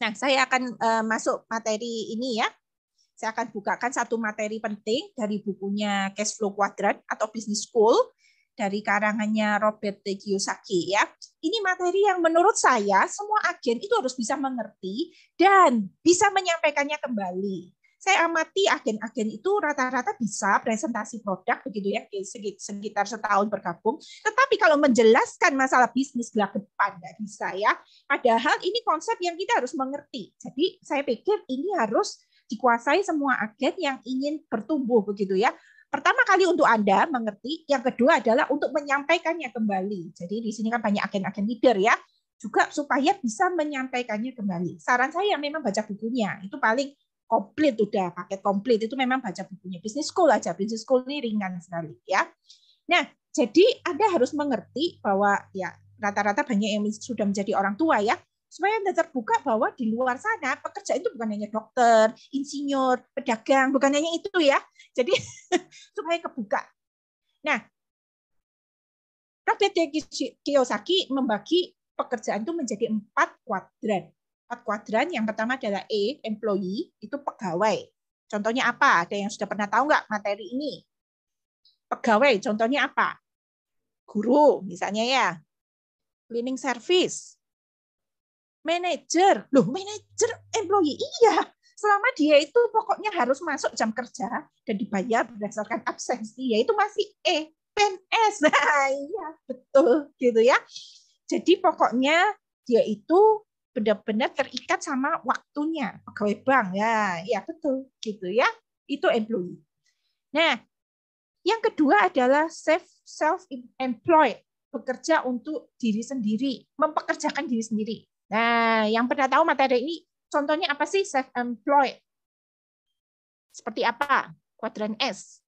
Nah, saya akan masuk materi ini ya. Saya akan bukakan satu materi penting dari bukunya Cash Flow Quadrant atau Business School dari karangannya Robert T. Kiyosaki ya. Ini materi yang menurut saya semua agen itu harus bisa mengerti dan bisa menyampaikannya kembali. Saya amati agen-agen itu rata-rata bisa presentasi produk begitu ya, sekitar setahun bergabung. Tetapi kalau menjelaskan masalah bisnis ke depan nggak bisa ya. Padahal ini konsep yang kita harus mengerti. Jadi saya pikir ini harus dikuasai semua agen yang ingin bertumbuh begitu ya. Pertama kali untuk Anda mengerti, yang kedua adalah untuk menyampaikannya kembali. Jadi di sini kan banyak agen-agen leader ya, juga supaya bisa menyampaikannya kembali. Saran saya memang baca bukunya, itu paling komplit, udah paket komplit itu memang baca bukunya. Business School aja, Business School ini ringan sekali ya. Nah, jadi Anda harus mengerti bahwa ya rata-rata banyak yang sudah menjadi orang tua ya, supaya Anda terbuka bahwa di luar sana pekerja itu bukan hanya dokter, insinyur, pedagang, bukan hanya itu ya. Jadi supaya kebuka. Nah, Robert T. Kiyosaki membagi pekerjaan itu menjadi 4 kuadran. 4 kuadran, yang pertama adalah E, employee, itu pegawai. Contohnya apa? Ada yang sudah pernah tahu nggak materi ini? Pegawai, contohnya apa? Guru, misalnya ya. Cleaning service. Manager. Loh, manager, employee, iya. Selama dia itu pokoknya harus masuk jam kerja dan dibayar berdasarkan absensi, ya itu masih E, PNS. Nah, iya, betul gitu ya. Jadi pokoknya dia itu benar-benar terikat sama waktunya, pegawai bank ya, ya betul gitu ya. Itu employee. Nah, yang kedua adalah self-employed, bekerja untuk diri sendiri, mempekerjakan diri sendiri. Nah, yang pernah tahu materi ini, contohnya apa sih self-employed? Seperti apa? Kuadran S.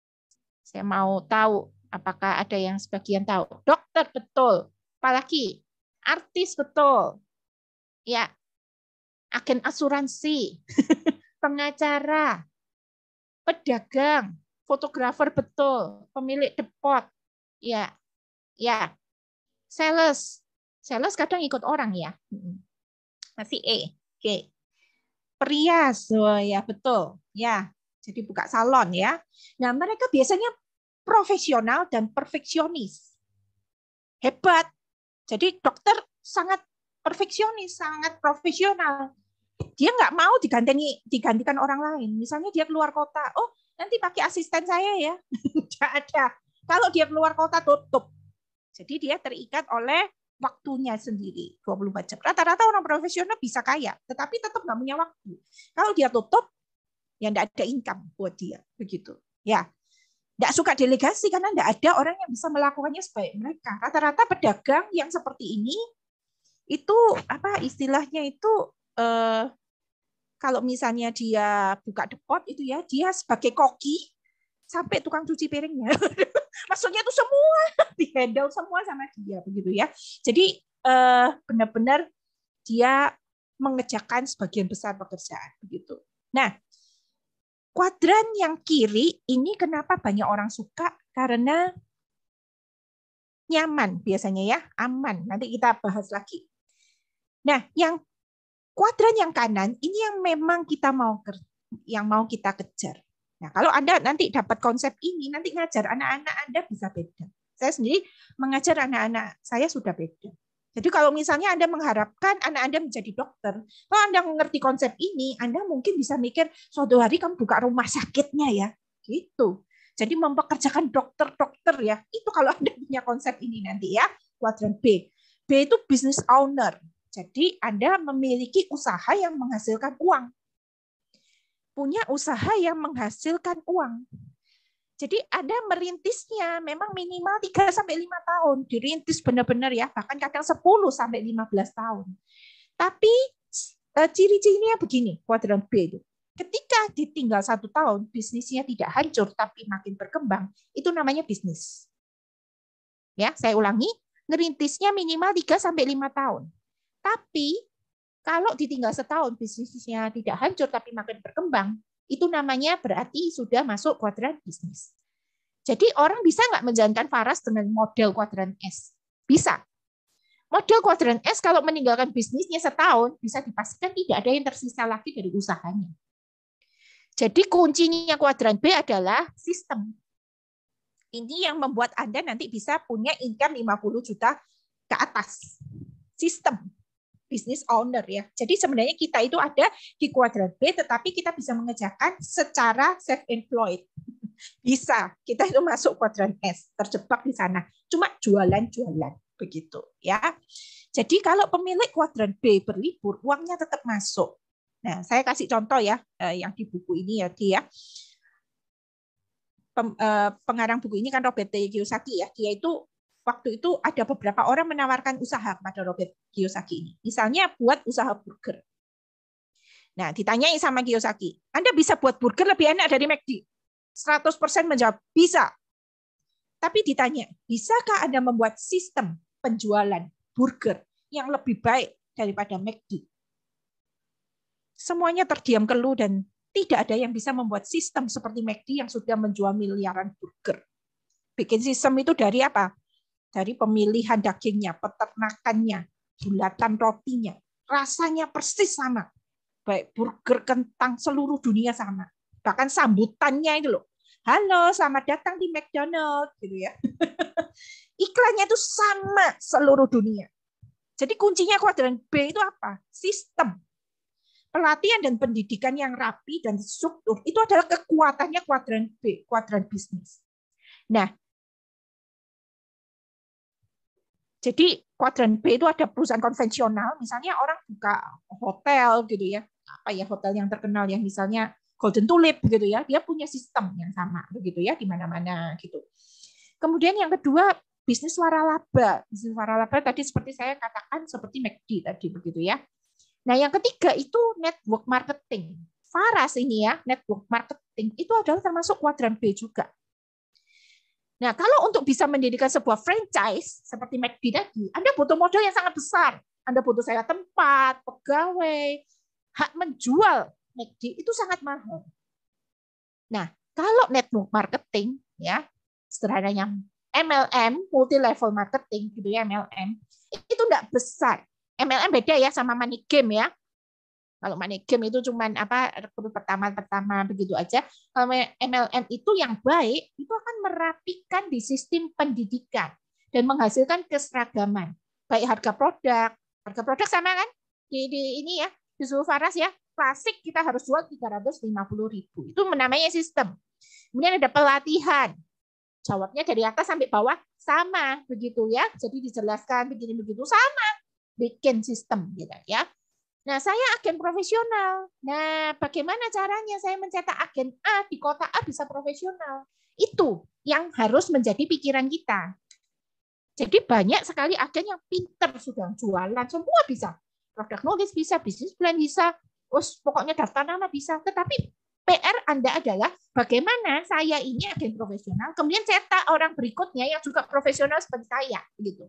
Saya mau tahu, apakah ada yang sebagian tahu? Dokter, betul. Apalagi? Artis, betul. Ya, agen asuransi, pengacara, pedagang, fotografer, betul. Pemilik depot, ya, ya. Sales, sales kadang ikut orang ya. Masih E. Oke. Perias, oh ya betul. Ya, jadi buka salon ya. Nah, mereka biasanya profesional dan perfeksionis. Hebat. Jadi dokter sangat perfeksionis, sangat profesional. Dia nggak mau digantikan orang lain. Misalnya dia keluar kota, oh nanti pakai asisten saya ya. Tidak ada. Kalau dia keluar kota tutup. Jadi dia terikat oleh waktunya sendiri 24 jam. Rata-rata orang profesional bisa kaya, tetapi tetap nggak punya waktu. Kalau dia tutup, ya nggak ada income buat dia. Begitu. Ya, nggak suka delegasi karena nggak ada orang yang bisa melakukannya sebaik mereka. Rata-rata pedagang yang seperti ini itu apa istilahnya itu kalau misalnya dia buka depot itu ya dia sebagai koki sampai tukang cuci piringnya. Maksudnya itu semua dihandle semua sama dia begitu ya. Jadi benar-benar dia mengerjakan sebagian besar pekerjaan begitu. Nah, kuadran yang kiri ini kenapa banyak orang suka? Karena nyaman biasanya ya, aman. Nanti kita bahas lagi. Nah, yang kuadran yang kanan ini yang memang kita mau kita kejar. Nah, kalau Anda nanti dapat konsep ini, nanti ngajar anak-anak Anda bisa beda. Saya sendiri mengajar anak-anak saya sudah beda. Jadi kalau misalnya Anda mengharapkan anak Anda menjadi dokter, kalau Anda mengerti konsep ini, Anda mungkin bisa mikir suatu hari kamu buka rumah sakitnya ya, gitu. Jadi mempekerjakan dokter-dokter ya. Itu kalau Anda punya konsep ini nanti ya, kuadran B. B itu business owner. Jadi Anda memiliki usaha yang menghasilkan uang. Punya usaha yang menghasilkan uang. Jadi Anda merintisnya memang minimal 3-5 tahun. Dirintis benar-benar ya, bahkan kadang 10-15 tahun. Tapi ciri-cirinya begini, kuadran B itu. Ketika ditinggal 1 tahun, bisnisnya tidak hancur tapi makin berkembang, itu namanya bisnis. Ya, saya ulangi, ngerintisnya minimal 3-5 tahun. Tapi kalau ditinggal setahun, bisnisnya tidak hancur tapi makin berkembang, itu namanya berarti sudah masuk kuadran bisnis. Jadi orang bisa nggak menjalankan Faras dengan model kuadran S? Bisa. Model kuadran S kalau meninggalkan bisnisnya setahun, bisa dipastikan tidak ada yang tersisa lagi dari usahanya. Jadi kuncinya kuadran B adalah sistem. Ini yang membuat Anda nanti bisa punya income 50 juta ke atas. Sistem. Business owner ya. Jadi sebenarnya kita itu ada di kuadran B, tetapi kita bisa mengerjakan secara self-employed. Bisa. Kita itu masuk kuadran S, terjebak di sana. Cuma jualan-jualan. Begitu ya. Jadi kalau pemilik kuadran B berlibur, uangnya tetap masuk. Nah, saya kasih contoh ya, yang di buku ini ya, dia pengarang buku ini kan Robert T. Kiyosaki ya. Dia itu waktu itu ada beberapa orang menawarkan usaha kepada Robert Kiyosaki ini. Misalnya buat usaha burger. Nah, ditanyai sama Kiyosaki, Anda bisa buat burger lebih enak dari McD? 100% menjawab, bisa. Tapi ditanya, bisakah Anda membuat sistem penjualan burger yang lebih baik daripada McD? Semuanya terdiam keluh dan tidak ada yang bisa membuat sistem seperti McD yang sudah menjual miliaran burger. Bikin sistem itu dari apa? Dari pemilihan dagingnya, peternakannya, bulatan rotinya. Rasanya persis sama. Baik burger, kentang, seluruh dunia sama. Bahkan sambutannya itu loh. Halo, selamat datang di McDonald's. Gitu ya. Iklannya itu sama seluruh dunia. Jadi kuncinya kuadran B itu apa? Sistem. Pelatihan dan pendidikan yang rapi dan struktur itu adalah kekuatannya kuadran B, kuadran bisnis. Nah, jadi kuadran B itu ada perusahaan konvensional, misalnya orang buka hotel gitu ya, apa ya hotel yang terkenal yang misalnya Golden Tulip gitu ya, dia punya sistem yang sama begitu ya di mana-mana gitu. Kemudian yang kedua bisnis waralaba. Bisnis waralaba tadi seperti saya katakan seperti McD tadi begitu ya. Nah, yang ketiga itu network marketing. Faras ini ya, network marketing itu adalah termasuk kuadran B juga. Nah, kalau untuk bisa mendirikan sebuah franchise seperti McD tadi, Anda butuh modal yang sangat besar. Anda butuh sewa tempat, pegawai, hak menjual McD itu sangat mahal. Nah, kalau network marketing ya, sederhananya MLM, multi level marketing gitu ya, MLM, itu enggak besar. MLM beda ya sama money game ya. Kalau money game itu cuman apa rekrut pertama begitu aja. Kalau MLM itu yang baik itu akan merapikan di sistem pendidikan dan menghasilkan keseragaman. Baik harga produk sama kan? Di ini ya, di seluruh Faras ya. Klasik kita harus jual 350.000. Itu namanya sistem. Kemudian ada pelatihan. Jawabnya dari atas sampai bawah sama begitu ya. Jadi dijelaskan begini begitu sama. Bikin sistem gitu ya. Nah, saya agen profesional. Nah, bagaimana caranya saya mencetak agen A di kota A bisa profesional? Itu yang harus menjadi pikiran kita. Jadi banyak sekali agen yang pinter sudah jualan, semua bisa. Produk knowledge bisa, bisnis plan bisa, pokoknya daftar nama bisa. Tetapi PR Anda adalah bagaimana saya ini agen profesional, kemudian cetak orang berikutnya yang juga profesional seperti saya. Gitu.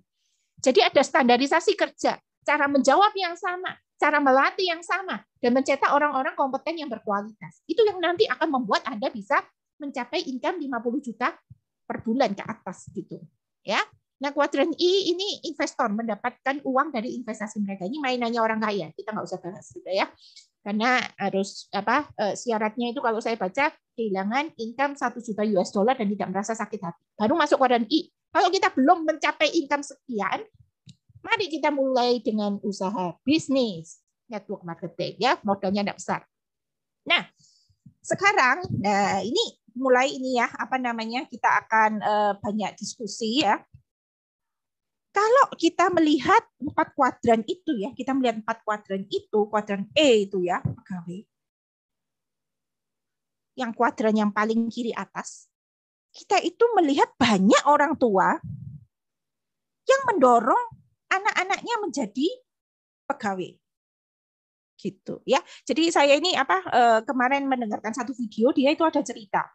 Jadi ada standarisasi kerja, cara menjawab yang sama, cara melatih yang sama, dan mencetak orang-orang kompeten yang berkualitas. Itu yang nanti akan membuat Anda bisa mencapai income 50 juta per bulan ke atas gitu. Ya. Nah, kuadran I ini investor mendapatkan uang dari investasi mereka. Ini mainannya orang kaya. Kita nggak usah bahas gitu ya. Karena harus syaratnya itu kalau saya baca kehilangan income 1 juta US dollar dan tidak merasa sakit hati. Baru masuk kuadran I. Kalau kita belum mencapai income sekian, mari kita mulai dengan usaha bisnis, network marketing ya, modalnya tidak besar. Nah, sekarang ini mulai ini ya, apa namanya? Kita akan banyak diskusi ya. Kalau kita melihat 4 kuadran itu ya, kita melihat 4 kuadran itu, kuadran E itu ya, pegawai. Yang kuadran yang paling kiri atas, kita itu melihat banyak orang tua yang mendorong anak-anaknya menjadi pegawai. Gitu ya. Jadi saya ini kemarin mendengarkan satu video, dia itu ada cerita.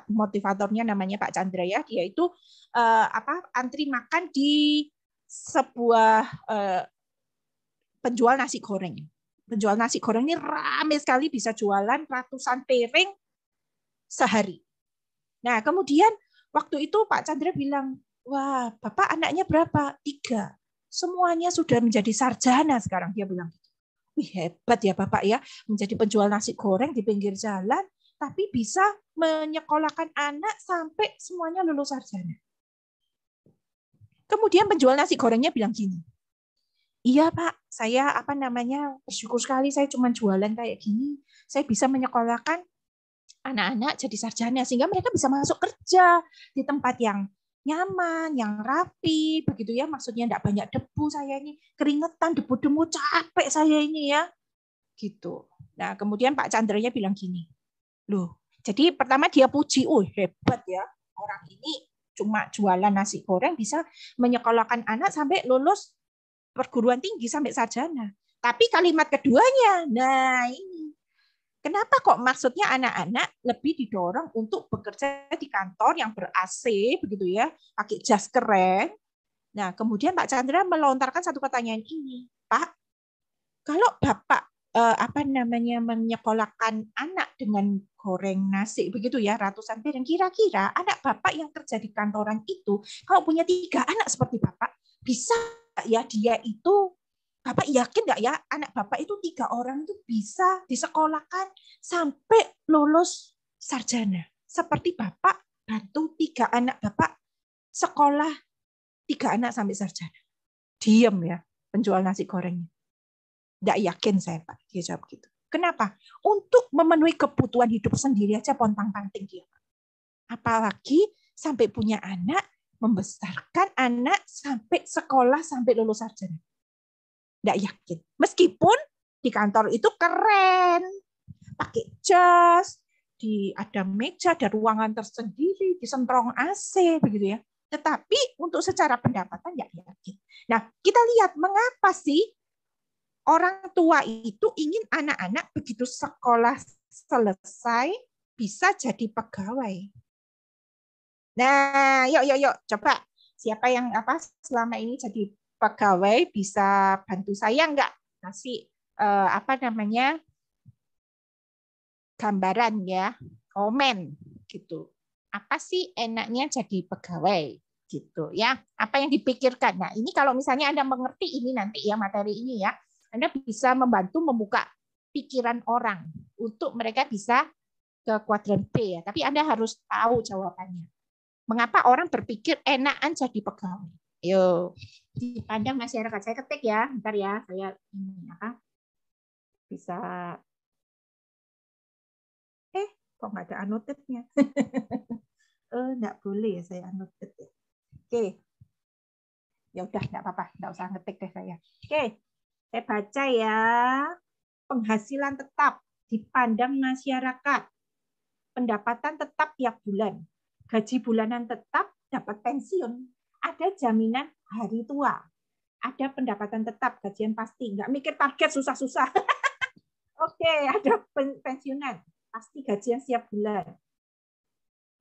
Motivatornya namanya Pak Chandra ya, dia itu antri makan di sebuah penjual nasi goreng. Penjual nasi goreng ini ramai sekali, bisa jualan ratusan piring sehari. Nah, kemudian waktu itu Pak Chandra bilang, wah, Bapak anaknya berapa? 3. semuanya sudah menjadi sarjana sekarang. Dia bilang, wih hebat ya Bapak ya, menjadi penjual nasi goreng di pinggir jalan, tapi bisa menyekolahkan anak sampai semuanya lulus sarjana. Kemudian penjual nasi gorengnya bilang gini, iya Pak, saya bersyukur sekali saya cuma jualan kayak gini, saya bisa menyekolahkan anak-anak jadi sarjana sehingga mereka bisa masuk kerja di tempat yang nyaman, yang rapi, begitu ya. Maksudnya enggak banyak debu, saya ini keringetan, debu-debu, capek saya ini ya. Gitu. Nah, kemudian Pak Chandranya bilang gini, loh, jadi pertama dia puji, hebat ya, orang ini cuma jualan nasi goreng bisa menyekolahkan anak sampai lulus perguruan tinggi sampai sarjana. Tapi kalimat keduanya, nah ini, kenapa kok maksudnya anak-anak lebih didorong untuk bekerja di kantor yang ber-AC, begitu ya, pakai jas keren. Nah, kemudian Pak Chandra melontarkan satu pertanyaan ini, Pak, kalau Bapak menyekolahkan anak dengan goreng nasi begitu ya, ratusan piring, kira-kira anak Bapak yang kerja di kantoran itu kalau punya 3 anak seperti Bapak, bisa ya dia itu, Bapak yakin nggak ya anak Bapak itu 3 orang itu bisa disekolahkan sampai lulus sarjana seperti Bapak bantu 3 anak Bapak sekolah 3 anak sampai sarjana? Diam ya penjual nasi gorengnya. Nggak yakin saya Pak, dia jawab gitu. Kenapa? Untuk memenuhi kebutuhan hidup sendiri aja pontang-panting dia. Apalagi sampai punya anak, membesarkan anak sampai sekolah sampai lulus sarjana. Nggak yakin. Meskipun di kantor itu keren, pakai jas, ada meja, ada ruangan tersendiri, disemprong AC, begitu ya. Tetapi untuk secara pendapatan nggak yakin. Nah, kita lihat mengapa sih orang tua itu ingin anak-anak begitu sekolah selesai bisa jadi pegawai. Nah, yuk, coba siapa yang selama ini jadi pegawai bisa bantu saya nggak kasih gambaran ya, komen gitu. Apa sih enaknya jadi pegawai gitu ya? Apa yang dipikirkan? Nah, ini kalau misalnya Anda mengerti ini nanti ya materi ini ya, Anda bisa membantu membuka pikiran orang untuk mereka bisa ke kuadran B ya. Tapi Anda harus tahu jawabannya. Mengapa orang berpikir enakan jadi pegawai? Yo, dipandang masyarakat. Saya ketik ya, bentar ya. Saya bisa. Kok nggak ada annotate-nya? Nggak boleh ya saya annotate ya. Oke. Ya udah, nggak apa-apa. Nggak usah ngetik deh saya. Oke. Saya baca ya. Penghasilan tetap dipandang masyarakat. Pendapatan tetap tiap bulan. Gaji bulanan tetap, dapat pensiun. Ada jaminan hari tua. Ada pendapatan tetap, gajian pasti. Nggak mikir target susah-susah. Oke, ada pensiunan. Pasti gajian setiap bulan.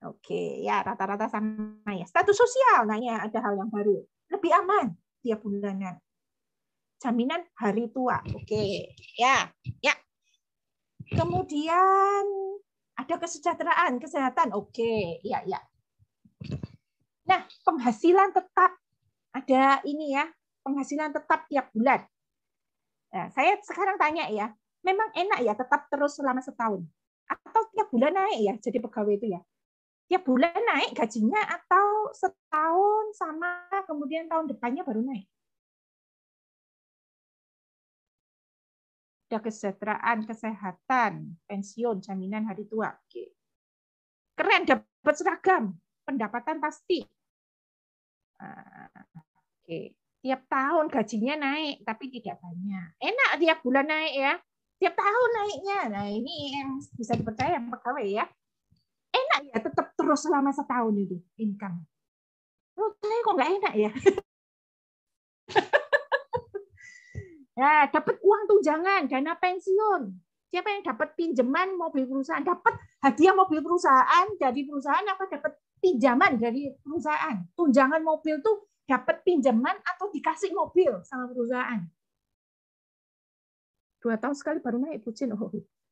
Oke, ya rata-rata sama ya. Status sosial, nah ya ada hal yang baru. Lebih aman tiap bulanan. Jaminan hari tua. Oke, ya. Kemudian ada kesejahteraan, kesehatan. Oke, ya. Nah, penghasilan tetap ada ini ya, penghasilan tetap tiap bulan. Nah, saya sekarang tanya ya, memang enak ya tetap terus selama setahun? Atau tiap bulan naik ya jadi pegawai itu ya? Tiap bulan naik gajinya atau setahun sama kemudian tahun depannya baru naik? Ada kesejahteraan, kesehatan, pensiun, jaminan hari tua. Oke. Keren, dapat seragam, pendapatan pasti. Oke. Tiap tahun gajinya naik, tapi tidak banyak. Enak tiap bulan naik ya. Tiap tahun naiknya. Nah, ini yang bisa dipercaya yang pegawai ya. Enak ya, tetap terus selama setahun itu income. Menurut saya kok nggak enak ya. Ya, dapat uang tunjangan, dana pensiun. Siapa yang dapat pinjaman mobil perusahaan? Dapat hadiah mobil perusahaan dari perusahaan apa dapat pinjaman dari perusahaan? Tunjangan mobil tuh dapat pinjaman atau dikasih mobil sama perusahaan. 2 tahun sekali baru naik bucin.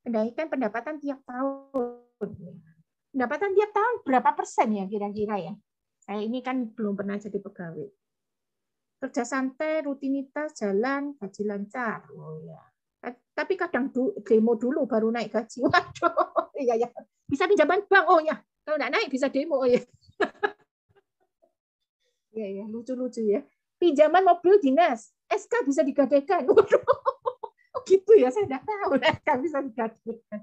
Kenaikan pendapatan tiap tahun. Pendapatan tiap tahun berapa persen ya kira-kira ya? Saya ini kan belum pernah jadi pegawai. Kerja santai, rutinitas, jalan, gaji lancar. Oh ya. Tapi kadang demo dulu baru naik gaji. Waduh, iya ya. Bisa pinjaman bank, oh ya. Kalau nggak naik bisa demo, oh ya. Iya ya, lucu-lucu ya. Pinjaman mobil dinas, SK bisa digadaikan. Oh gitu ya, saya nggak tahu SK bisa digadaikan.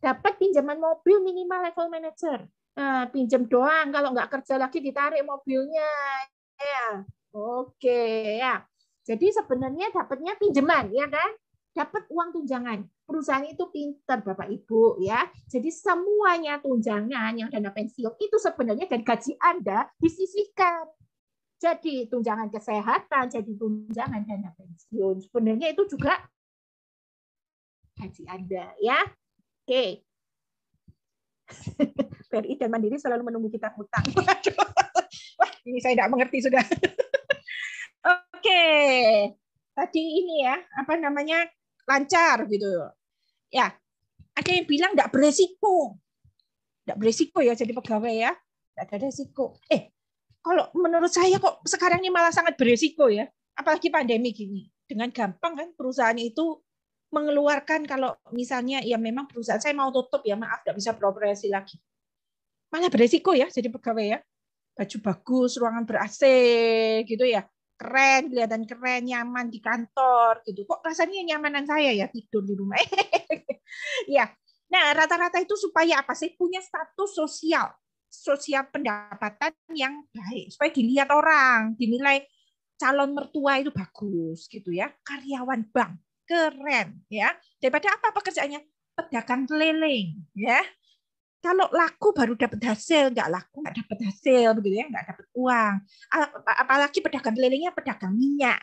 Dapat pinjaman mobil minimal level manager. Nah, pinjam doang, kalau nggak kerja lagi ditarik mobilnya. Ya, oke ya. Jadi sebenarnya dapatnya pinjaman, ya kan? Dapat uang tunjangan. Perusahaan itu pinter, Bapak Ibu, ya. Jadi semuanya tunjangan yang dana pensiun itu sebenarnya dari gaji Anda disisihkan. Jadi tunjangan kesehatan, jadi tunjangan dana pensiun. Sebenarnya itu juga gaji Anda, ya. Oke. BRI dan Mandiri selalu menunggu kita hutang. Wah, ini saya tidak mengerti sudah. Oke. Tadi ini ya, apa namanya? Lancar gitu. Ya. Ada yang bilang tidak beresiko. Tidak beresiko ya jadi pegawai ya. Tidak ada resiko. Kalau menurut saya kok sekarang ini malah sangat beresiko ya. Apalagi pandemi gini. Dengan gampang kan perusahaan itu mengeluarkan kalau misalnya ya memang perusahaan saya mau tutup ya maaf tidak bisa beroperasi lagi. Malah beresiko ya jadi pegawai ya. Baju bagus, ruangan ber-AC gitu ya. Keren, kelihatan keren, nyaman di kantor gitu. Kok rasanya nyamanan saya ya tidur di rumah. Ya. Nah, rata-rata itu supaya apa sih? Punya status sosial pendapatan yang baik supaya dilihat orang, dinilai calon mertua itu bagus gitu ya. Karyawan bank keren ya. Daripada apa pekerjaannya? Pedagang keliling ya. Kalau laku baru dapat hasil, nggak laku nggak dapat hasil begitu ya, nggak dapat uang. Apalagi pedagang kelilingnya pedagang minyak.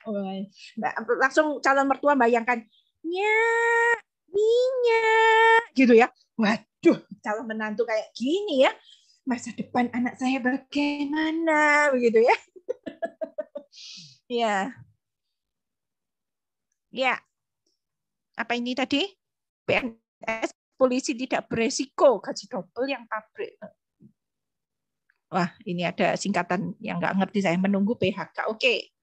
Langsung calon mertua bayangkan, minyak gitu ya. Waduh, calon menantu kayak gini ya. Masa depan anak saya bagaimana begitu ya. Ya. Ya. Apa ini tadi? PNS polisi tidak beresiko, gaji double yang pabrik. Wah, ini ada singkatan yang nggak ngerti saya, menunggu PHK. Oke.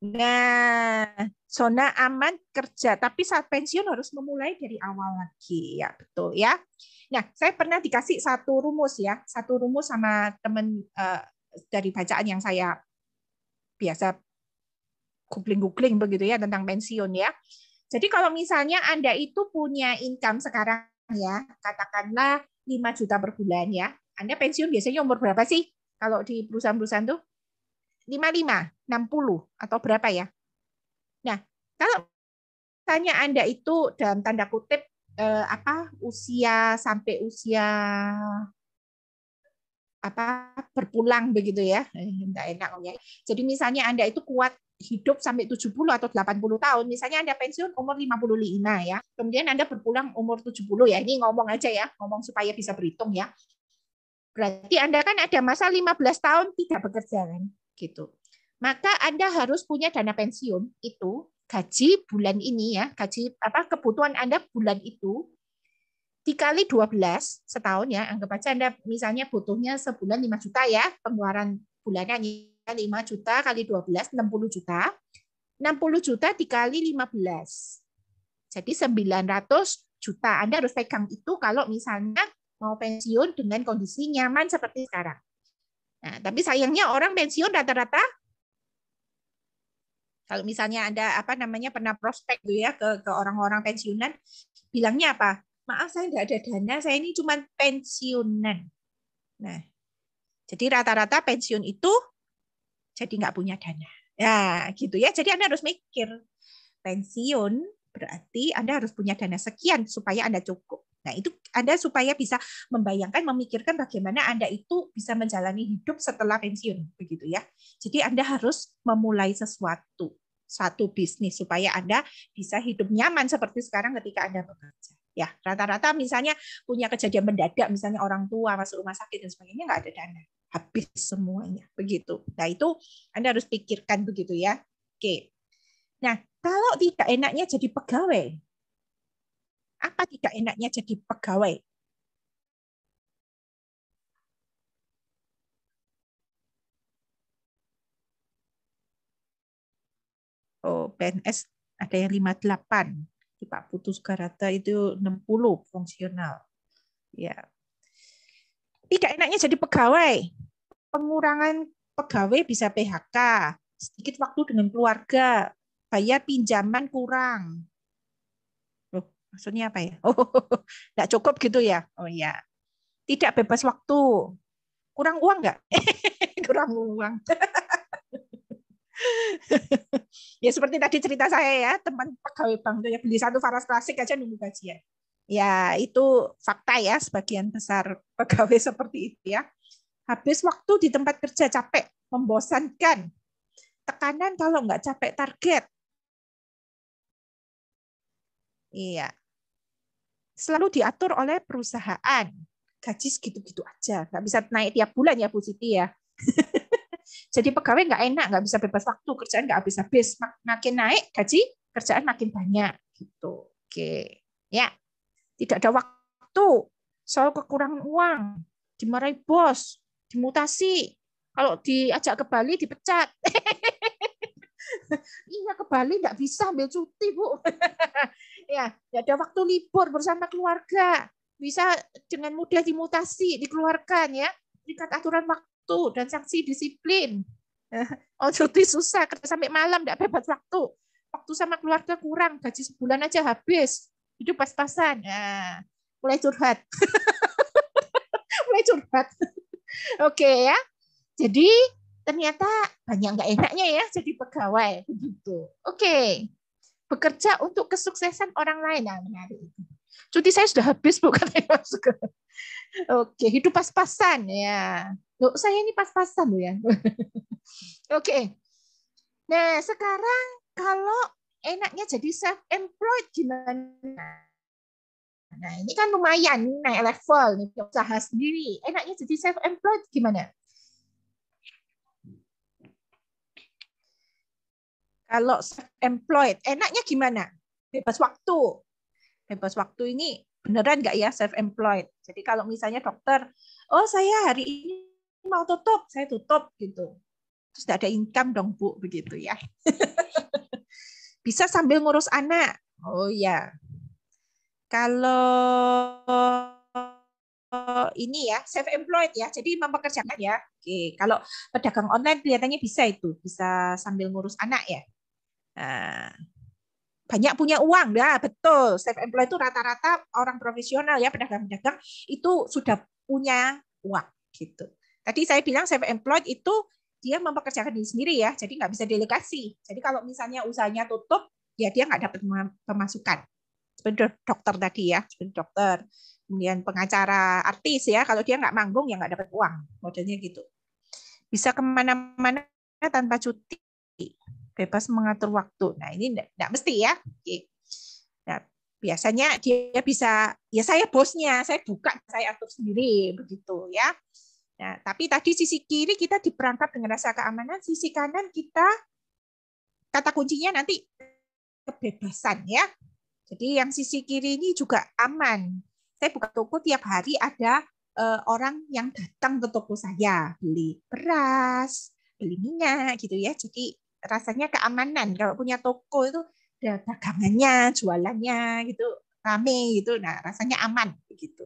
Nah, zona aman kerja, tapi saat pensiun harus memulai dari awal lagi. Ya, betul ya. Nah, saya pernah dikasih satu rumus ya, satu rumus sama teman dari bacaan yang saya biasa googling begitu ya tentang pensiun ya. Jadi kalau misalnya Anda itu punya income sekarang ya, katakanlah 5 juta per bulan ya. Anda pensiun biasanya umur berapa sih? Kalau di perusahaan-perusahaan tuh 55, 60 atau berapa ya? Nah, kalau misalnya Anda itu dalam tanda kutip usia sampai usia berpulang begitu ya. Enggak enak ya. Jadi misalnya Anda itu kuat hidup sampai 70 atau 80 tahun, misalnya Anda pensiun umur 55 ya. Kemudian Anda berpulang umur 70 ya. Ini ngomong aja ya, ngomong supaya bisa berhitung ya. Berarti Anda kan ada masa 15 tahun tidak bekerja kan, gitu. Maka Anda harus punya dana pensiun itu gaji bulan ini ya, gaji kebutuhan Anda bulan itu dikali 12 setahun ya, anggap aja Anda misalnya butuhnya sebulan 5 juta ya, pengeluaran bulannya 5 juta kali 12, 60 juta. 60 juta dikali 15. Jadi 900 juta. Anda harus pegang itu kalau misalnya mau pensiun dengan kondisi nyaman seperti sekarang. Nah, tapi sayangnya orang pensiun rata-rata kalau misalnya Anda pernah prospek tuh ya ke orang-orang pensiunan, bilangnya apa? Maaf saya nggak ada dana, saya ini cuma pensiunan. Nah, jadi rata-rata pensiun itu jadi nggak punya dana. Ya, gitu ya. Jadi Anda harus mikir, pensiun berarti Anda harus punya dana sekian supaya Anda cukup. Nah, itu Anda supaya bisa membayangkan, memikirkan bagaimana Anda itu bisa menjalani hidup setelah pensiun, begitu ya. Jadi Anda harus memulai sesuatu, satu bisnis supaya Anda bisa hidup nyaman seperti sekarang ketika Anda bekerja. Ya, rata-rata misalnya punya kejadian mendadak, misalnya orang tua masuk rumah sakit dan sebagainya, nggak ada dana, habis semuanya, begitu. Nah, itu Anda harus pikirkan begitu ya. Oke. Nah, kalau tidak enaknya jadi pegawai, apa tidak enaknya jadi pegawai? Oh, PNS ada yang 58. Di Pak Putu Sugarata itu 60 fungsional. Ya. Tidak enaknya jadi pegawai. Pengurangan pegawai bisa PHK. Sedikit waktu dengan keluarga. Bayar pinjaman kurang. Loh, maksudnya apa ya? Oh, nggak cukup gitu ya? Oh ya. Tidak bebas waktu. Kurang uang nggak? Kurang uang. Ya seperti tadi cerita saya ya, teman pegawai bank itu ya beli satu faras klasik aja nunggu gajian. Ya itu fakta ya, sebagian besar pegawai seperti itu ya. Habis waktu di tempat kerja capek, membosankan. Tekanan kalau nggak capek target. Iya. Selalu diatur oleh perusahaan. Gaji segitu-gitu aja. Nggak bisa naik tiap bulan ya Bu Siti ya. Jadi pegawai nggak enak, nggak bisa bebas waktu, kerjaan nggak habis-habis. Makin naik gaji, kerjaan makin banyak. Gitu. Oke. Ya, tidak ada waktu. Soal kekurangan uang. Dimarahi bos. Dimutasi. Kalau diajak ke Bali, dipecat. Iya, ke Bali nggak bisa ambil cuti, Bu. Ya, nggak ada waktu libur bersama keluarga. Bisa dengan mudah dimutasi, dikeluarkan ya. Terikat aturan waktu dan sanksi disiplin. Oh, cuti susah, kerja sampai malam, nggak bebas waktu. Waktu sama keluarga kurang, gaji sebulan aja habis. Hidup pas-pasan. Nah, mulai curhat. Mulai curhat. Oke ya. Jadi ternyata banyak nggak enaknya ya jadi pegawai begitu. Oke. Bekerja untuk kesuksesan orang lain. Nah, menarik. Cuti saya sudah habis bukan masuk. Oke, hidup pas-pasan ya. Loh, saya ini pas-pasan loh ya. Oke. Nah, sekarang kalau enaknya jadi self employed gimana? Nah, ini kan lumayan naik level nih usaha sendiri. Enaknya jadi self employed gimana? Kalau self employed, enaknya gimana? Bebas waktu. Bebas waktu ini beneran nggak ya self employed? Jadi kalau misalnya dokter, oh saya hari ini mau tutup, saya tutup gitu. Terus nggak ada income dong Bu, begitu ya. Bisa sambil ngurus anak. Oh ya. Kalau ini ya self employed ya, jadi mempekerjakan ya. Oke, kalau pedagang online kelihatannya bisa itu, bisa sambil ngurus anak ya. Nah, banyak punya uang, ya betul. Self employed itu rata-rata orang profesional ya, pedagang-pedagang itu sudah punya uang gitu. Tadi saya bilang self employed itu dia mempekerjakan diri sendiri ya, jadi nggak bisa delegasi. Jadi kalau misalnya usahanya tutup, ya dia nggak dapat pemasukan. Seperti dokter tadi ya, seperti dokter. Kemudian pengacara, artis ya, kalau dia nggak manggung ya nggak dapat uang, modelnya gitu. Bisa kemana-mana tanpa cuti, bebas mengatur waktu. Nah ini enggak mesti ya. Nah, biasanya dia bisa, ya saya bosnya, saya buka, saya atur sendiri, begitu ya. Nah, tapi tadi sisi kiri kita diperangkap dengan rasa keamanan, sisi kanan kita, kata kuncinya nanti kebebasan ya. Jadi yang sisi kiri ini juga aman. Saya buka toko tiap hari ada orang yang datang ke toko saya beli beras, beli minyak gitu ya. Jadi rasanya keamanan. Kalau punya toko itu ada dagangannya, jualannya gitu, rame gitu. Nah, rasanya aman begitu.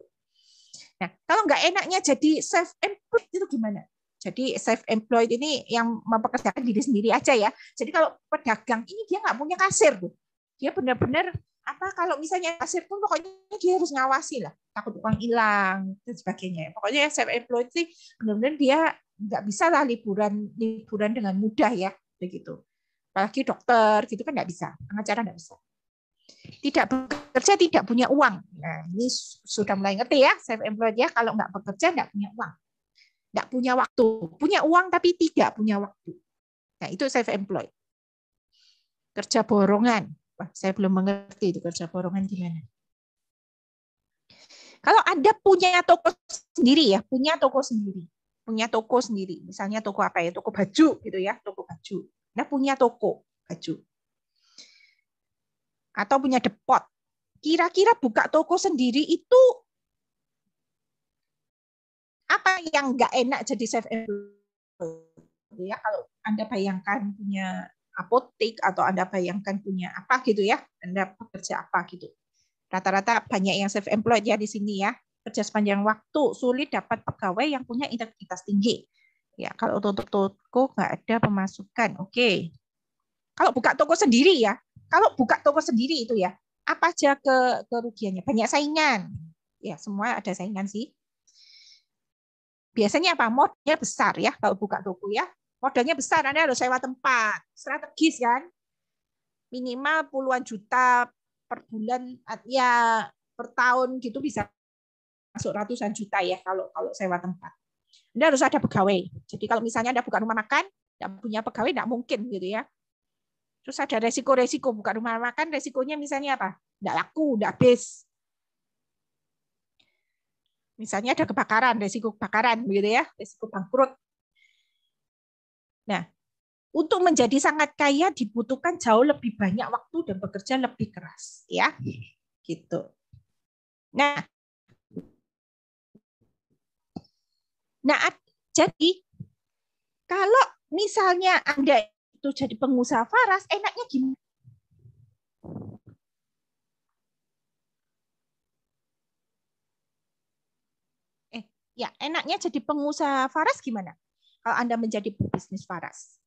Nah, kalau nggak enaknya jadi self employed itu gimana? Jadi self employed ini yang mempekerjakan diri sendiri aja ya. Jadi kalau pedagang ini dia nggak punya kasir tuh. Dia benar-benar apa kalau misalnya kasir pun pokoknya dia harus ngawasi lah, takut uang hilang dan sebagainya. Pokoknya self employed sih benar-benar dia nggak bisa lah liburan dengan mudah ya begitu. Apalagi dokter gitu kan nggak bisa, pengacara nggak bisa. Tidak bekerja tidak punya uang. Nah ini sudah mulai ngerti ya self employed ya, kalau nggak bekerja nggak punya uang, nggak punya waktu, punya uang tapi tidak punya waktu. Nah itu self employed. Kerja borongan. Wah, saya belum mengerti itu kerja borongan gimana. Kalau Anda punya toko sendiri ya, punya toko sendiri, misalnya toko apa ya, toko baju gitu ya, toko baju. Nah punya toko baju atau punya depot. Kira-kira buka toko sendiri itu apa yang nggak enak jadi self employed ya? Kalau Anda bayangkan punya apotek atau Anda bayangkan punya apa gitu ya, Anda bekerja apa gitu. Rata-rata banyak yang self-employed ya di sini ya, kerja sepanjang waktu, sulit dapat pegawai yang punya integritas tinggi. Ya, kalau untuk toko nggak ada pemasukan, oke. Kalau buka toko sendiri ya, kalau buka toko sendiri itu ya, apa aja kerugiannya? Banyak saingan. Ya, semua ada saingan sih. Biasanya apa? Modalnya besar ya kalau buka toko ya. Modalnya besar, Anda harus sewa tempat. Strategis kan? Minimal puluhan juta per bulan ya, per tahun gitu bisa masuk ratusan juta ya kalau sewa tempat. Anda harus ada pegawai. Jadi kalau misalnya Anda buka rumah makan, tidak punya pegawai tidak mungkin gitu ya. Terus ada resiko-resiko buka rumah makan, resikonya misalnya apa? Tidak laku, tidak habis. Misalnya ada kebakaran, resiko kebakaran gitu ya, resiko bangkrut. Nah, untuk menjadi sangat kaya dibutuhkan jauh lebih banyak waktu dan bekerja lebih keras, ya. Gitu. Nah, jadi kalau misalnya Anda itu jadi pengusaha Faras, enaknya gimana? Ya, enaknya jadi pengusaha Faras gimana? Kalau Anda menjadi pebisnis Faras.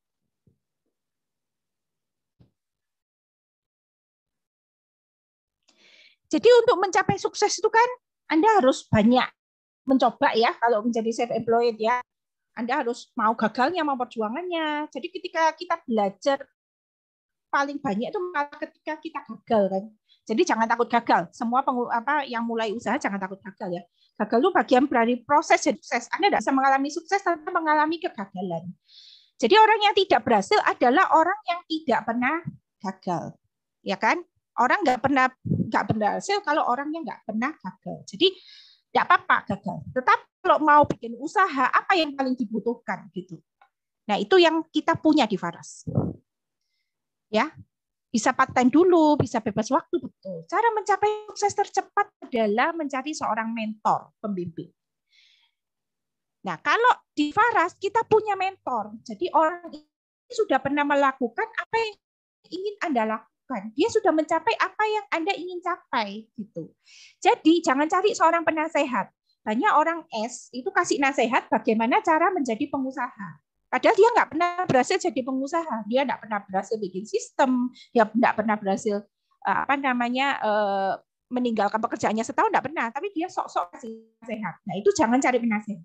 Jadi untuk mencapai sukses itu kan Anda harus banyak mencoba ya kalau menjadi self-employed ya. Anda harus mau gagalnya, mau perjuangannya. Jadi ketika kita belajar paling banyak itu malah ketika kita gagal kan. Jadi jangan takut gagal. Semua yang mulai usaha jangan takut gagal ya. Gagal itu bagian dari proses jadi sukses. Anda tidak bisa mengalami sukses tanpa mengalami kegagalan. Jadi orang yang tidak berhasil adalah orang yang tidak pernah gagal, ya kan? Orang nggak berhasil kalau orangnya nggak pernah gagal. Jadi tidak apa-apa gagal. Tetapi kalau mau bikin usaha, apa yang paling dibutuhkan gitu? Nah itu yang kita punya di Faras. Ya, bisa part-time dulu, bisa bebas waktu, betul. Cara mencapai sukses tercepat adalah mencari seorang mentor, pembimbing. Nah, kalau di Faras kita punya mentor. Jadi orang ini sudah pernah melakukan apa yang ingin Anda lakukan. Dia sudah mencapai apa yang Anda ingin capai gitu. Jadi jangan cari seorang penasehat. Banyak orang itu kasih nasihat bagaimana cara menjadi pengusaha. Padahal dia nggak pernah berhasil jadi pengusaha. Dia nggak pernah berhasil bikin sistem. Dia nggak pernah berhasil meninggalkan pekerjaannya setahun, nggak pernah. Tapi dia sok-sok kasih nasihat. Nah itu jangan cari penasehat.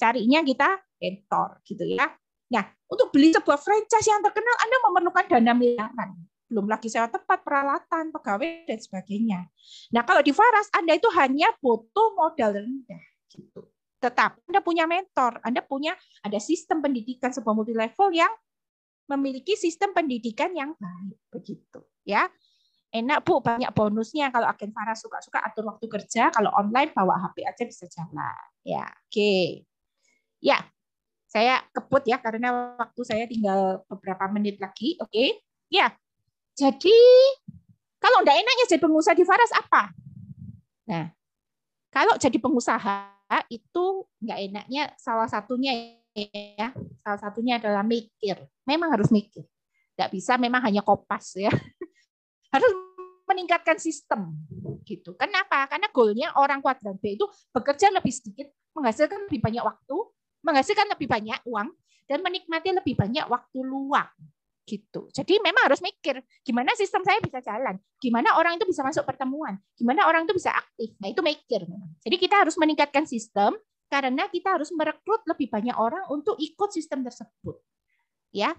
Carinya kita mentor gitu ya. Nah, untuk beli sebuah franchise yang terkenal Anda memerlukan dana miliaran. Belum lagi sewa tempat, peralatan, pegawai dan sebagainya. Nah, kalau di Faras Anda itu hanya butuh modal rendah gitu. Tetap Anda punya mentor, ada sistem pendidikan sebuah multi level yang memiliki sistem pendidikan yang baik begitu ya. Enak Bu, banyak bonusnya. Kalau agen Faras suka-suka atur waktu kerja, kalau online bawa HP aja bisa jalan. Ya, oke. Ya, saya kebut ya karena waktu saya tinggal beberapa menit lagi. Oke. Ya. Jadi kalau enggak enaknya jadi pengusaha di Faras apa? Nah, kalau jadi pengusaha itu enggak enaknya salah satunya ya. Salah satunya adalah mikir. Memang harus mikir. Enggak bisa memang hanya kopas ya. Harus meningkatkan sistem gitu. Kenapa? Karena goalnya orang kuadran B itu bekerja lebih sedikit, menghasilkan lebih banyak waktu, menghasilkan lebih banyak uang, dan menikmati lebih banyak waktu luang gitu. Jadi memang harus mikir gimana sistem saya bisa jalan, gimana orang itu bisa masuk pertemuan, gimana orang itu bisa aktif. Nah itu mikir memang. Jadi kita harus meningkatkan sistem karena kita harus merekrut lebih banyak orang untuk ikut sistem tersebut. Ya.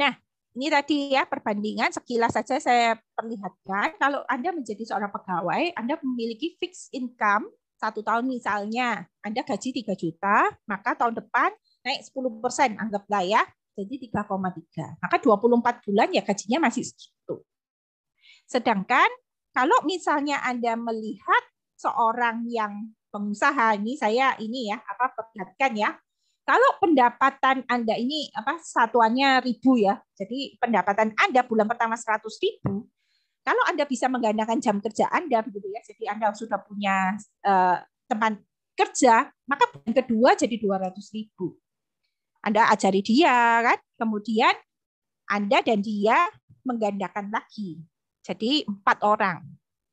Nah, ini tadi ya perbandingan sekilas saja saya perlihatkan. Kalau Anda menjadi seorang pegawai, Anda memiliki fixed income 1 tahun misalnya, Anda gaji 3 juta, maka tahun depan naik 10%, anggaplah ya, jadi 3,3. Maka 24 bulan ya gajinya masih segitu. Sedangkan kalau misalnya Anda melihat seorang yang pengusaha, ini ya, perlihatkan ya, kalau pendapatan Anda ini satuannya ribu ya, jadi pendapatan Anda bulan pertama 100.000, kalau Anda bisa menggandakan jam kerja Anda begitu ya, jadi Anda sudah punya teman kerja, maka bulan kedua jadi 200.000. Anda ajari dia kan, kemudian Anda dan dia menggandakan lagi. Jadi 4 orang.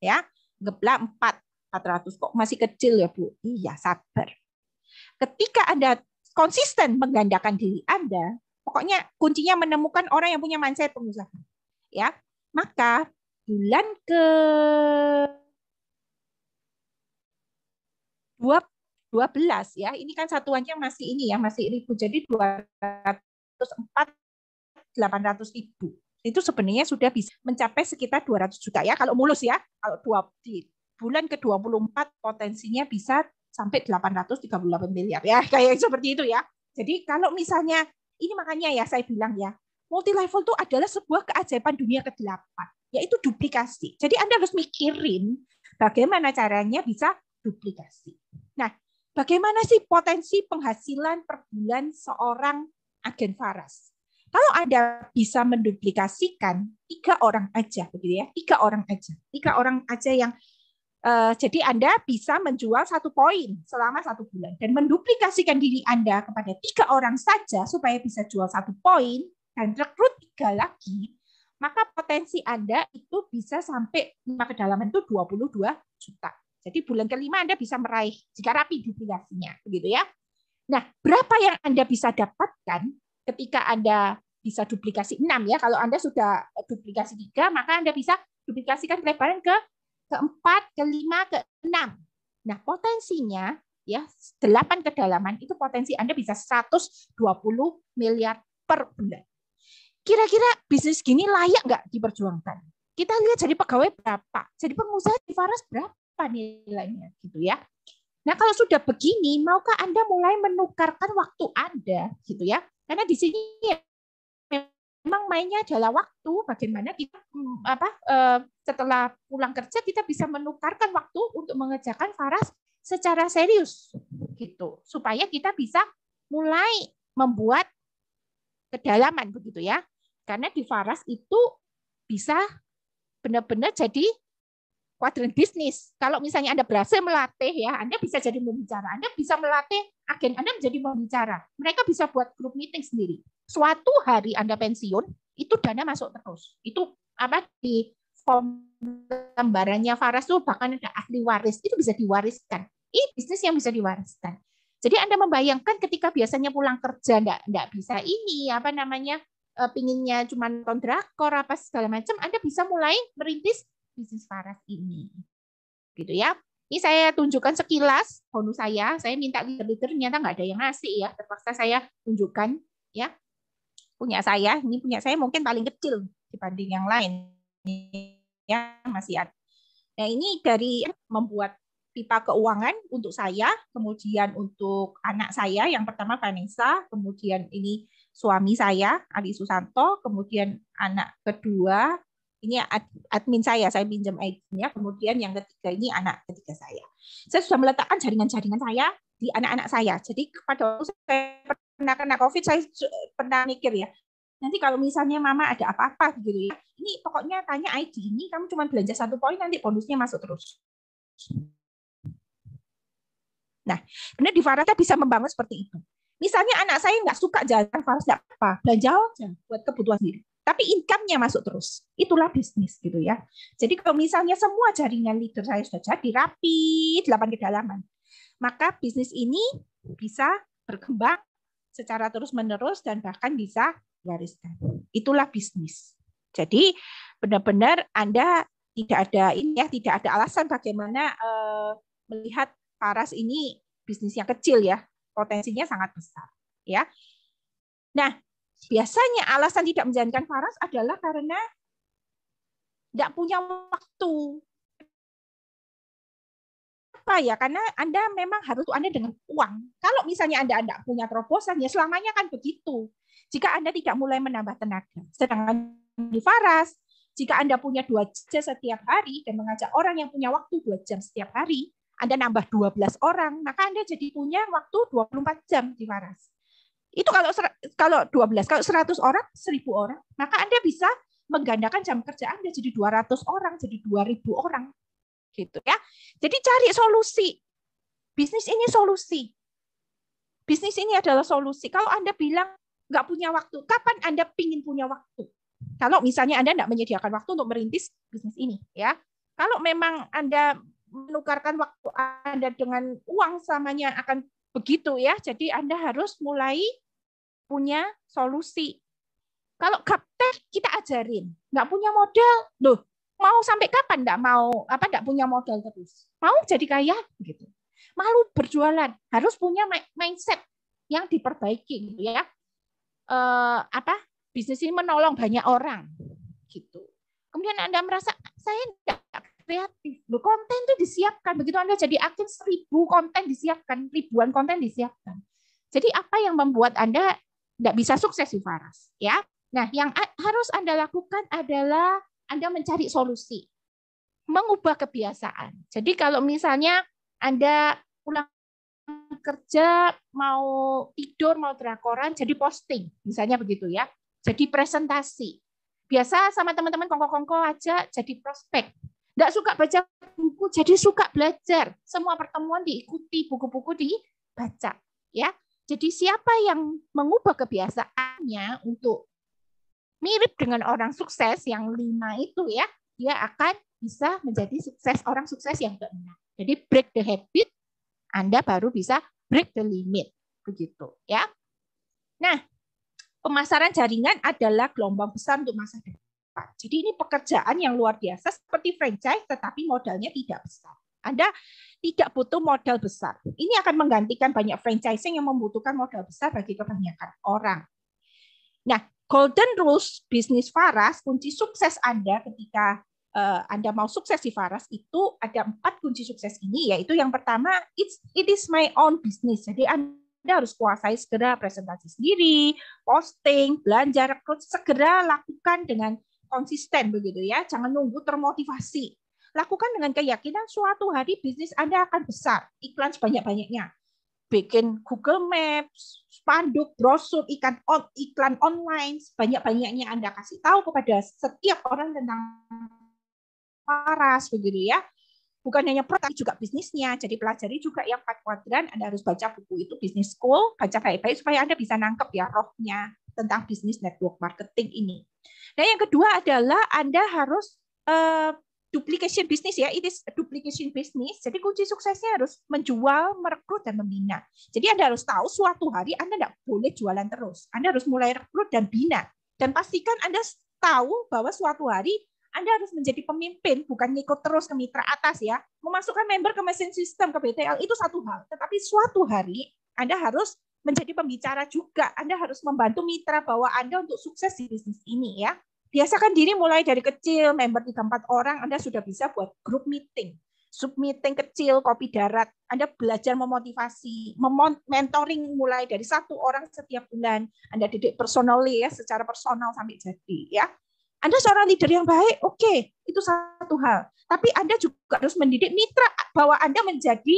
Ya, anggaplah 400 kok masih kecil ya Bu. Iya, sabar. Ketika Anda konsisten menggandakan diri Anda, pokoknya kuncinya menemukan orang yang punya mindset pengusaha. Ya, maka bulan ke 12 ya, ini kan satuannya masih ini ya, masih ribu, jadi 204 800.000. Itu sebenarnya sudah bisa mencapai sekitar 200 juta ya, kalau mulus ya. Kalau di bulan ke-24 potensinya bisa sampai 838 miliar ya, kayak seperti itu ya. Jadi kalau misalnya, ini makanya ya saya bilang ya, multi level itu adalah sebuah keajaiban dunia ke-8, yaitu duplikasi. Jadi Anda harus mikirin bagaimana caranya bisa duplikasi. Nah, bagaimana sih potensi penghasilan per bulan seorang agen Faras? Kalau Anda bisa menduplikasikan 3 orang aja, begitu ya, 3 orang aja yang jadi Anda bisa menjual 1 poin selama 1 bulan dan menduplikasikan diri Anda kepada 3 orang saja supaya bisa jual 1 poin dan rekrut 3 lagi, maka potensi Anda itu bisa sampai 5 kedalaman itu 22 juta. Jadi bulan kelima Anda bisa meraih jika rapi duplikasinya, begitu ya. Nah, berapa yang Anda bisa dapatkan ketika Anda bisa duplikasi 6 ya. Kalau Anda sudah duplikasi 3, maka Anda bisa duplikasikan lebaran ke-4, ke-5, ke-6. Nah, potensinya ya 8 kedalaman itu potensi Anda bisa 120 miliar per bulan. Kira-kira bisnis gini layak nggak diperjuangkan? Kita lihat jadi pegawai berapa, jadi pengusaha di Faras berapa nilainya gitu ya. Nah, kalau sudah begini, maukah Anda mulai menukarkan waktu Anda gitu ya? Karena di sini memang mainnya adalah waktu, bagaimana kita setelah pulang kerja kita bisa menukarkan waktu untuk mengerjakan Faras secara serius gitu, supaya kita bisa mulai membuat kedalaman begitu ya. Karena di Faras itu bisa benar-benar jadi kuadran bisnis. Kalau misalnya Anda berhasil melatih ya, Anda bisa jadi pembicara. Anda bisa melatih agen Anda menjadi pembicara. Mereka bisa buat grup meeting sendiri. Suatu hari Anda pensiun, itu dana masuk terus. Itu di form lembarannya Faras tuh bahkan ada ahli waris, itu bisa diwariskan. Ini bisnis yang bisa diwariskan. Jadi Anda membayangkan ketika biasanya pulang kerja enggak bisa ini pinginnya cuma nonton drakor apa segala macam, Anda bisa mulai merintis bisnis Faras ini, gitu ya. Ini saya tunjukkan sekilas bonus saya. Saya minta leader, ternyata nggak ada yang ngasih ya. Terpaksa saya tunjukkan ya. Punya saya, ini punya saya mungkin paling kecil dibanding yang lain. Ya masih ada. Nah ini dari membuat pipa keuangan untuk saya, kemudian untuk anak saya yang pertama Vanessa, kemudian ini suami saya Adi Susanto, kemudian anak kedua ini admin saya pinjam ID-nya, kemudian yang ketiga ini anak ketiga saya. Saya sudah meletakkan jaringan-jaringan saya di anak-anak saya. Jadi pada waktu saya pernah kena COVID, saya pernah mikir ya, nanti kalau misalnya mama ada apa-apa gitu ya, ini pokoknya tanya ID ini, kamu cuma belanja 1 poin, nanti bonusnya masuk terus. Nah, benar di Faras bisa membangun seperti itu. Misalnya anak saya nggak suka jalan Faras, nggak apa, belanja aja buat kebutuhan sendiri. Tapi income-nya masuk terus. Itulah bisnis gitu ya. Jadi kalau misalnya semua jaringan leader saya sudah jadi rapi, 8 kedalaman, maka bisnis ini bisa berkembang secara terus-menerus dan bahkan bisa diwariskan. Itulah bisnis. Jadi benar-benar Anda tidak ada alasan bagaimana melihat Faras ini bisnis yang kecil ya. Potensinya sangat besar ya. Nah, biasanya alasan tidak menjalankan Faras adalah karena tidak punya waktu. Apa ya? Karena Anda memang harus Anda dengan uang. Kalau misalnya Anda tidak punya terobosan, ya selamanya kan begitu. Jika Anda tidak mulai menambah tenaga. Sedangkan di Faras, jika Anda punya 2 jam setiap hari dan mengajak orang yang punya waktu 2 jam setiap hari, Anda nambah 12 orang, maka Anda jadi punya waktu 24 jam di Faras. Itu kalau 12, kalau 100 orang, 1000 orang, maka Anda bisa menggandakan jam kerja Anda jadi 200 orang, jadi 2000 orang. Gitu ya. Jadi cari solusi. Bisnis ini solusi. Bisnis ini adalah solusi. Kalau Anda bilang nggak punya waktu. Kapan Anda pingin punya waktu? Kalau misalnya Anda nggak menyediakan waktu untuk merintis bisnis ini, ya. Kalau memang Anda menukarkan waktu Anda dengan uang selamanya akan begitu, ya. Jadi Anda harus mulai punya solusi. Kalau gaptek kita ajarin, nggak punya modal, loh mau sampai kapan nggak punya modal terus? Mau jadi kaya gitu. Malu berjualan, harus punya mindset yang diperbaiki gitu ya. Bisnis ini menolong banyak orang gitu. Kemudian Anda merasa saya tidak kreatif, loh konten itu disiapkan, begitu Anda jadi aktif 1000 konten disiapkan, ribuan konten disiapkan. Jadi apa yang membuat Anda tidak bisa sukses di Faras ya? Nah, yang harus Anda lakukan adalah Anda mencari solusi, mengubah kebiasaan. Jadi kalau misalnya Anda pulang kerja, mau tidur, mau drakoran, jadi posting, misalnya begitu ya. Jadi presentasi. Biasa sama teman-teman kongko-kongko aja jadi prospek. Nggak suka baca buku, jadi suka belajar. Semua pertemuan diikuti, buku-buku dibaca. Ya. Jadi siapa yang mengubah kebiasaannya untuk mirip dengan orang sukses yang 5 itu ya, dia akan bisa menjadi orang sukses yang ke-6. Jadi break the habit, Anda baru bisa break the limit. Begitu ya. Nah, pemasaran jaringan adalah gelombang besar untuk masa depan. Jadi ini pekerjaan yang luar biasa seperti franchise tetapi modalnya tidak besar. Anda tidak butuh modal besar. Ini akan menggantikan banyak franchising yang membutuhkan modal besar bagi kebanyakan orang. Nah, golden rules bisnis Faras, kunci sukses Anda ketika Anda mau sukses di Faras itu ada 4 kunci sukses ini, yaitu yang pertama, it is my own business. Jadi Anda harus kuasai segera presentasi sendiri, posting, belanja, rekrut, segera lakukan dengan konsisten begitu ya. Jangan nunggu termotivasi. Lakukan dengan keyakinan suatu hari bisnis Anda akan besar, iklan sebanyak-banyaknya. Bikin Google Maps, spanduk, brosur, iklan online, sebanyak-banyaknya Anda kasih tahu kepada setiap orang tentang Faras begitu ya. Bukan hanya produk, tapi juga bisnisnya. Jadi pelajari juga yang 4 kuadran. Anda harus baca buku itu Business School, baca baik-baik supaya Anda bisa nangkep ya rohnya tentang bisnis network marketing ini. Nah, yang kedua adalah Anda harus duplication business ya, it is duplication business. Jadi kunci suksesnya harus menjual, merekrut, dan membina. Jadi Anda harus tahu suatu hari Anda tidak boleh jualan terus. Anda harus mulai rekrut dan bina. Dan pastikan Anda tahu bahwa suatu hari Anda harus menjadi pemimpin, bukan ngikut terus ke mitra atas ya. Memasukkan member ke mesin sistem, ke BTL, itu satu hal. Tetapi suatu hari Anda harus menjadi pembicara juga. Anda harus membantu mitra bahwa Anda untuk sukses di bisnis ini ya. Biasakan diri mulai dari kecil, member 3-4 orang, Anda sudah bisa buat grup meeting, sub meeting kecil, kopi darat. Anda belajar memotivasi, mentoring mulai dari 1 orang setiap bulan. Anda didik personally ya, secara personal sampai jadi ya. Anda seorang leader yang baik, oke, itu satu hal. Tapi Anda juga harus mendidik mitra bahwa Anda menjadi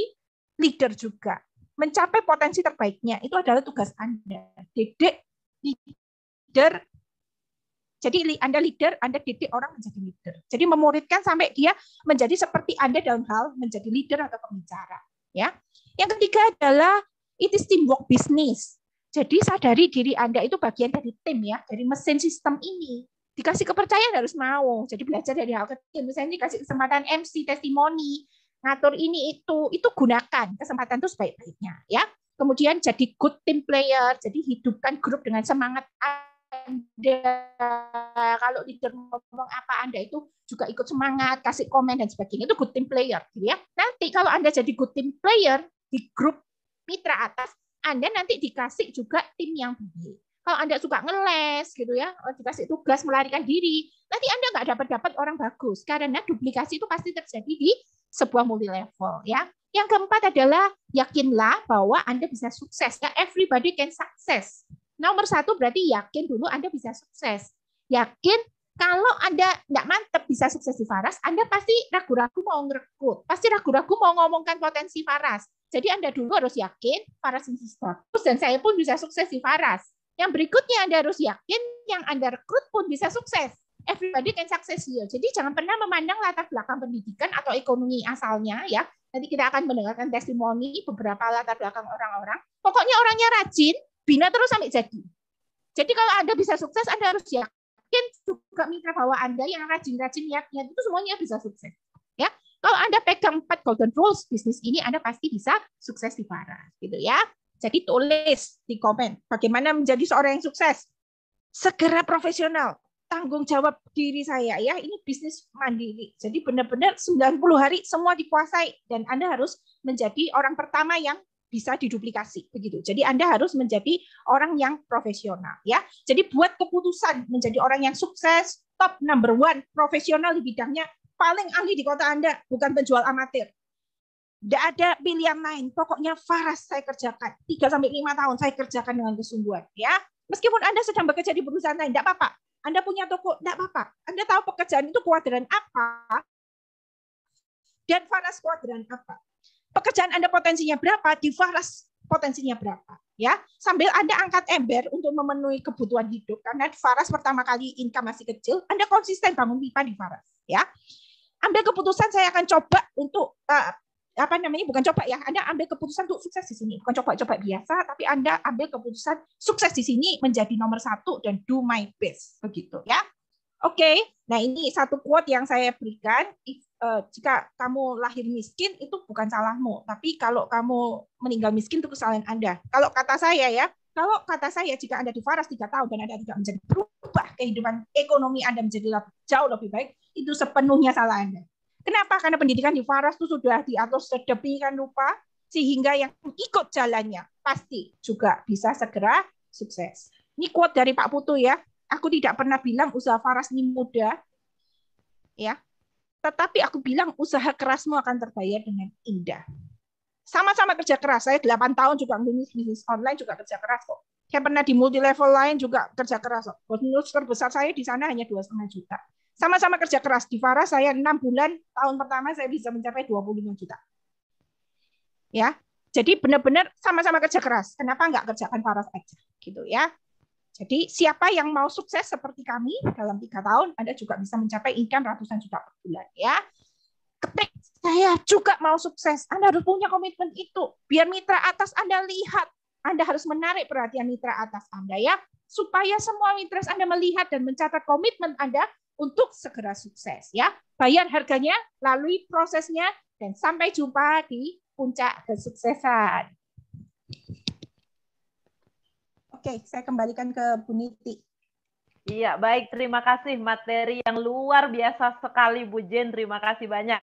leader juga. Mencapai potensi terbaiknya, itu adalah tugas Anda. Didik leader. Jadi Anda leader, Anda didik orang menjadi leader. Jadi memuridkan sampai dia menjadi seperti Anda dalam hal menjadi leader atau pembicara. Ya. Yang ketiga adalah it is teamwork business. Jadi sadari diri Anda itu bagian dari tim ya, dari mesin sistem ini. Dikasih kepercayaan harus mau. Jadi belajar dari hal kecil. Misalnya dikasih kesempatan MC, testimoni, ngatur ini itu gunakan kesempatan itu sebaik-baiknya. Ya. Kemudian jadi good team player. Jadi hidupkan grup dengan semangat Anda, kalau leader ngomong apa Anda itu juga ikut semangat, kasih komen dan sebagainya, itu good team player gitu ya. Nanti kalau Anda jadi good team player di grup mitra atas, Anda nanti dikasih juga tim yang baik. Kalau Anda suka ngeles gitu ya, dikasih tugas melarikan diri, nanti Anda nggak dapat orang bagus karena duplikasi itu pasti terjadi di sebuah multi level ya. Yang keempat adalah yakinlah bahwa Anda bisa sukses ya, everybody can success. Nomor 1 berarti yakin dulu Anda bisa sukses. Yakin kalau Anda tidak mantap bisa sukses di Faras, Anda pasti ragu-ragu mau ngerekrut. Pasti ragu-ragu mau ngomongkan potensi Faras. Jadi Anda dulu harus yakin Faras ini bagus dan saya pun bisa sukses di Faras. Yang berikutnya Anda harus yakin yang Anda rekrut pun bisa sukses. Everybody can success here. Jadi jangan pernah memandang latar belakang pendidikan atau ekonomi asalnya ya. Nanti kita akan mendengarkan testimoni beberapa latar belakang orang-orang. Pokoknya orangnya rajin, bina terus sampai jadi. Jadi kalau Anda bisa sukses, Anda harus yakin juga mitra bawah Anda yang rajin-rajin niat-niat itu semuanya bisa sukses. Ya, kalau Anda pegang 4 golden rules bisnis ini, Anda pasti bisa sukses di Faras, gitu ya. Jadi tulis di komen bagaimana menjadi seorang yang sukses. Segera profesional, tanggung jawab diri saya ya, ini bisnis mandiri. Jadi benar-benar 90 hari semua dikuasai dan Anda harus menjadi orang pertama yang bisa diduplikasi begitu. Jadi Anda harus menjadi orang yang profesional ya. Jadi buat keputusan menjadi orang yang sukses, top number 1 profesional di bidangnya, paling ahli di kota Anda, bukan penjual amatir. Tidak ada pilihan lain. Pokoknya Faras saya kerjakan. 3-5 tahun saya kerjakan dengan kesungguhan ya. Meskipun Anda sedang bekerja di perusahaan lain, tidak apa-apa. Anda punya toko, tidak apa-apa. Anda tahu pekerjaan itu kuadran apa dan Faras kuadran apa. Pekerjaan Anda potensinya berapa, di Faras potensinya berapa. Ya, sambil Anda angkat ember untuk memenuhi kebutuhan hidup, karena di Faras pertama kali income masih kecil, Anda konsisten bangun pipa di Faras. Ya, ambil keputusan saya akan coba untuk bukan coba ya, Anda ambil keputusan untuk sukses di sini, bukan coba-coba biasa, tapi Anda ambil keputusan sukses di sini menjadi nomor 1 dan do my best, begitu ya. Oke, nah ini satu quote yang saya berikan. Jika kamu lahir miskin itu bukan salahmu, tapi kalau kamu meninggal miskin itu kesalahan Anda. Kalau kata saya, jika Anda di Faras 3 tahun dan Anda tidak menjadi berubah kehidupan ekonomi Anda menjadi jauh lebih baik, itu sepenuhnya salah Anda. Kenapa? Karena pendidikan di Faras itu sudah diatur sedemikian rupa sehingga yang ikut jalannya pasti juga bisa segera sukses. Ini quote dari Pak Putu ya. Aku tidak pernah bilang usaha Faras ini mudah, ya. Tetapi aku bilang usaha kerasmu akan terbayar dengan indah. Sama-sama kerja keras. Saya 8 tahun juga bisnis online juga kerja keras kok. Saya pernah di multi level lain juga kerja keras kok. Bonus terbesar saya di sana hanya 2,5 juta. Sama-sama kerja keras. Di Faras saya 6 bulan, tahun pertama saya bisa mencapai 25 juta. Ya. Jadi benar-benar sama-sama kerja keras. Kenapa nggak kerjakan Faras aja? Gitu ya. Jadi siapa yang mau sukses seperti kami dalam 3 tahun, Anda juga bisa mencapai income ratusan juta per bulan. Ya, ketik saya juga mau sukses. Anda harus punya komitmen itu. Biar mitra atas Anda lihat. Anda harus menarik perhatian mitra atas Anda ya, supaya semua mitra Anda melihat dan mencatat komitmen Anda untuk segera sukses. Ya, bayar harganya, lalui prosesnya, dan sampai jumpa di puncak kesuksesan. Oke, saya kembalikan ke Bu Niti. Iya, baik. Terima kasih materi yang luar biasa sekali, Bu Jen. Terima kasih banyak.